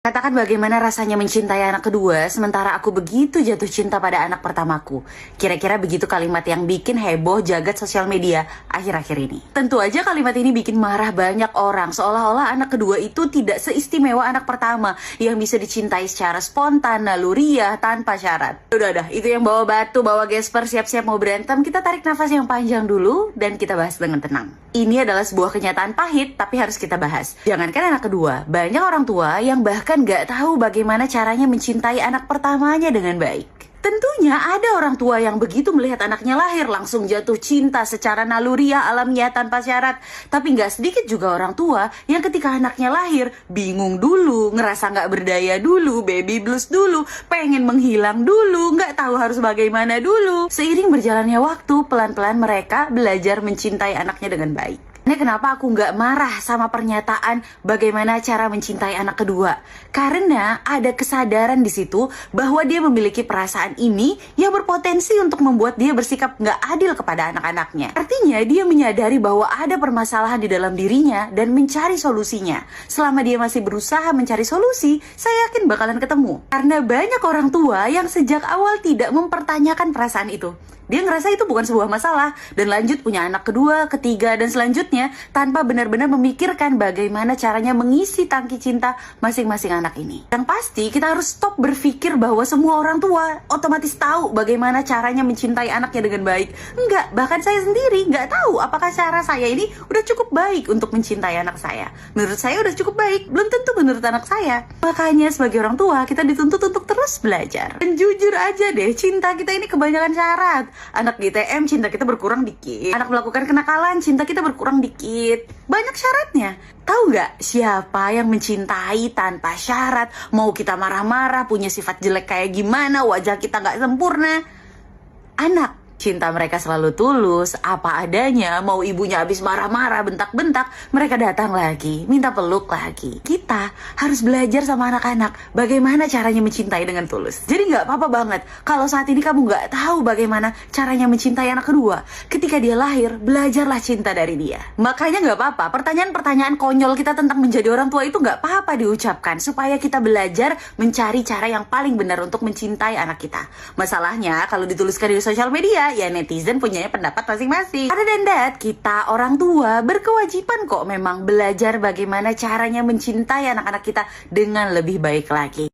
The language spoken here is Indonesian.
Katakan bagaimana rasanya mencintai anak kedua, sementara aku begitu jatuh cinta pada anak pertamaku. Kira-kira begitu kalimat yang bikin heboh jagat sosial media akhir-akhir ini. Tentu aja kalimat ini bikin marah banyak orang, seolah-olah anak kedua itu tidak seistimewa anak pertama, yang bisa dicintai secara spontan, naluriah, tanpa syarat. Udah, itu yang bawa batu, bawa gesper, siap-siap mau berantem. Kita tarik nafas yang panjang dulu, dan kita bahas dengan tenang. Ini adalah sebuah kenyataan pahit, tapi harus kita bahas. Jangankan anak kedua, banyak orang tua yang bahkan gak tahu bagaimana caranya mencintai anak pertamanya dengan baik. Tentunya ada orang tua yang begitu melihat anaknya lahir langsung jatuh cinta secara naluriah alamiah tanpa syarat. Tapi gak sedikit juga orang tua yang ketika anaknya lahir bingung dulu, ngerasa gak berdaya dulu, baby blues dulu, pengen menghilang dulu, gak tahu harus bagaimana dulu. Seiring berjalannya waktu, pelan-pelan mereka belajar mencintai anaknya dengan baik. Ini kenapa aku nggak marah sama pernyataan bagaimana cara mencintai anak kedua? Karena ada kesadaran di situ bahwa dia memiliki perasaan ini yang berpotensi untuk membuat dia bersikap nggak adil kepada anak-anaknya. Artinya dia menyadari bahwa ada permasalahan di dalam dirinya dan mencari solusinya. Selama dia masih berusaha mencari solusi, saya yakin bakalan ketemu. Karena banyak orang tua yang sejak awal tidak mempertanyakan perasaan itu. Dia ngerasa itu bukan sebuah masalah dan lanjut punya anak kedua, ketiga, dan selanjutnya tanpa benar-benar memikirkan bagaimana caranya mengisi tangki cinta masing-masing anak ini. Yang pasti kita harus stop berpikir bahwa semua orang tua otomatis tahu bagaimana caranya mencintai anaknya dengan baik. Enggak, bahkan saya sendiri nggak tahu apakah cara saya ini udah cukup baik untuk mencintai anak saya. Menurut saya udah cukup baik, belum tentu menurut anak saya. Makanya sebagai orang tua kita dituntut untuk terus belajar. Dan jujur aja deh, cinta kita ini kebanyakan syarat. Anak GTM cinta kita berkurang dikit, anak melakukan kenakalan cinta kita berkurang dikit. Banyak syaratnya. Tahu nggak siapa yang mencintai tanpa syarat? Mau kita marah-marah, punya sifat jelek kayak gimana, wajah kita nggak sempurna? Anak. Cinta mereka selalu tulus, apa adanya. Mau ibunya habis marah-marah, bentak-bentak, mereka datang lagi, minta peluk lagi. Kita harus belajar sama anak-anak bagaimana caranya mencintai dengan tulus. Jadi gak apa-apa banget kalau saat ini kamu gak tahu bagaimana caranya mencintai anak kedua. Ketika dia lahir, belajarlah cinta dari dia. Makanya gak apa-apa, pertanyaan-pertanyaan konyol kita tentang menjadi orang tua itu gak apa-apa diucapkan, supaya kita belajar mencari cara yang paling benar untuk mencintai anak kita. Masalahnya kalau dituliskan di sosial media, ya netizen punyanya pendapat masing-masing. Other than that, kita orang tua berkewajiban kok memang belajar bagaimana caranya mencintai anak-anak kita dengan lebih baik lagi.